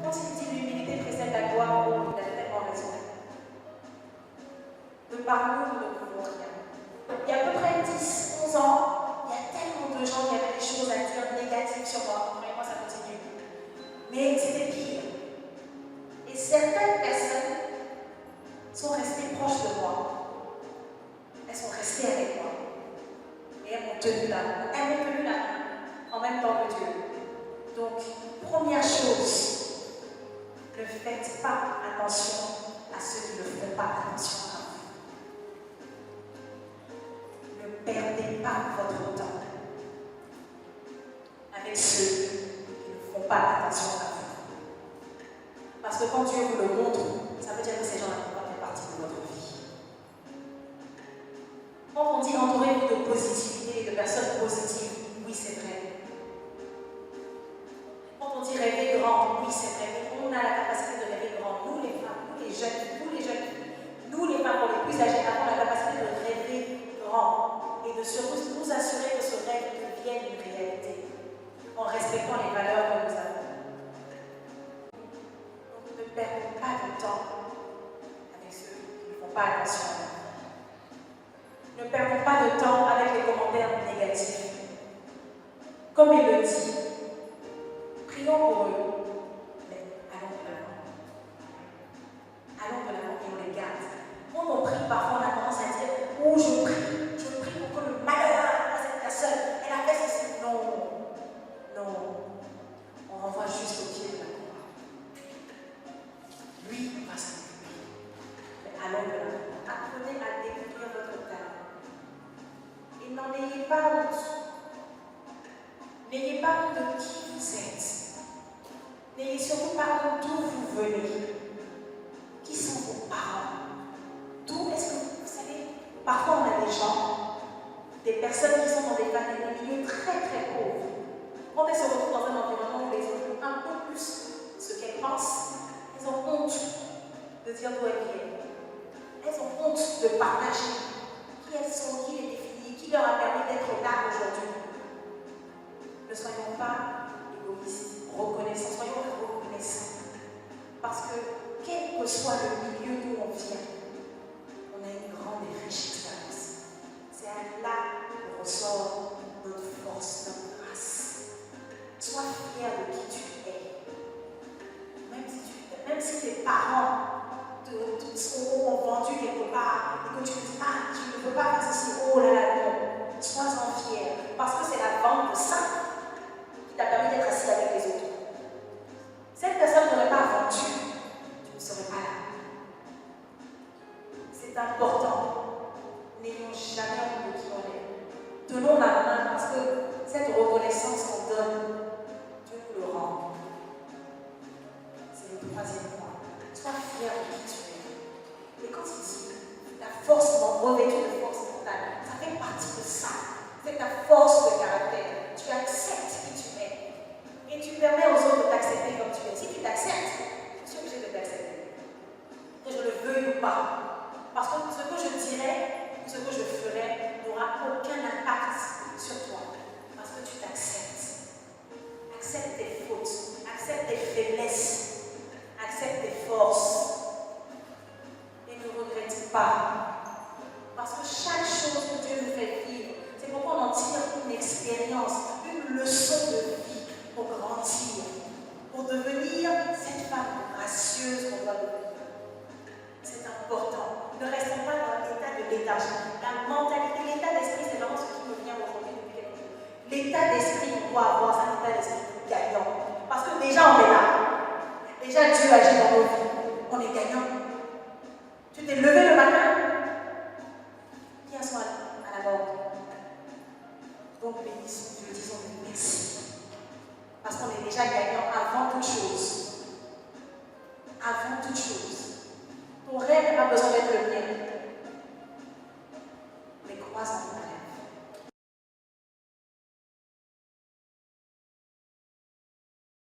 Quand il dit l'humilité précède la gloire, il a tellement raison. De par nous, nous ne pouvons rien. Il y a à peu près 10, 11 ans, il y a tellement de gens qui avaient des choses à dire négatives sur moi. Vraiment, ça continue. Mais c'était pire. Et certaines personnes sont restées proches de moi. Elles sont restées avec moi. Et elles m'ont tenu la main. Elles m'ont tenu la main en même temps que Dieu. Donc, première chose, ne faites pas attention à ceux qui ne font pas attention à vous. Ne perdez pas votre temps avec ceux qui ne font pas attention à vous. Parce que quand Dieu vous le montre, ça veut dire que ces gens-là ne font pas partie de votre vie. Quand on dit entourez-vous de positivité et de personnes positives, oui, c'est vrai. Quand on dit rêver grand, oui, c'est vrai. On a la capacité de rêver grand. Nous, les femmes, nous, les jeunes, nous, les femmes pour les plus âgées, avons la capacité de rêver grand et de surtout nous assurer que ce rêve devienne une réalité en respectant les valeurs que nous avons. Donc, ne perdons pas de temps avec ceux qui ne font pas attention à nous. Ne perdons pas de temps avec les commentaires négatifs. Comme il le dit, prions pour eux, mais allons de l'avant. Allons de l'avant et on les garde. Quand on prie, parfois on a tendance à dire oh, je prie pour que le malheur à cette personne, elle a fait ceci. Non, non. On renvoie juste au pied de la croix. Lui, on va s'en occuper. Mais allons de l'avant. Apprenez à découvrir votre talent. Et n'en ayez pas honte. N'ayez pas honte de qui vous êtes. N'ayez surtout pas honte d'où vous venez. Qui sont vos parents? D'où est-ce que vous savez? Parfois, on a des gens, des personnes qui sont dans des familles, des milieux très très pauvres. Quand elles se retrouvent dans un environnement où les autres ont un peu plus ce qu'elles pensent, elles ont honte de dire d'où elles viennent. Elles ont honte de partager qui elles sont, qui les définit, qui leur a permis d'être là aujourd'hui. Ne soyons pas égoïstes, reconnaissants, soyons reconnaissants. Parce que, quel que soit le milieu d'où on vient, on a une grande et riche expérience. C'est à là qu'on ressort notre force, notre grâce. Sois fier de qui tu es. Même si tes parents ont vendu quelque part et que tu te dis ah, tu ne peux pas faire ceci, oh là là, non. Sois-en fier. Parce que c'est la vente de ça qui t'a permis d'être assis avec les autres. Cette personne n'aurait pas vendu, tu ne serais pas là. C'est important. N'ayons jamais honte de qui on est. Tenons la main parce que cette reconnaissance qu'on donne, Dieu nous le rend. C'est le troisième point. Sois fier de qui tu es. Et quand il dit la force revêtue de force mentale, ça fait partie de ça. C'est ta force de caractère. Tu acceptes qui tu es. Et tu permets aux autres de t'accepter comme tu es. Si tu t'acceptes, je suis obligée de t'accepter. Que je le veuille ou pas. Parce que ce que je dirai, ce que je ferai, n'aura aucun impact sur toi. Parce que tu t'acceptes. Accepte tes fautes. Accepte tes faiblesses. Accepte tes forces. Et ne regrette pas. Parce que chaque chose que Dieu nous fait vivre, c'est pourquoi on en tire une expérience, une leçon de vie pour grandir, pour devenir cette femme gracieuse qu'on doit devenir. C'est important. Ne restons pas dans l'état de léthargie. La mentalité, l'état d'esprit, c'est vraiment ce qui me vient aujourd'hui depuis quelques jours. L'état d'esprit qu'on doit avoir, c'est un état d'esprit gagnant. Parce que déjà, on est là. Déjà, Dieu agit dans nos vies. On est gagnant. Tu t'es levé le matin. Qui a soin à la mort? Donc, bénissons Dieu, disons merci. Parce qu'on est déjà gagnant avant toute chose. Avant toute chose. Ton rêve n'a pas besoin d'être le mien.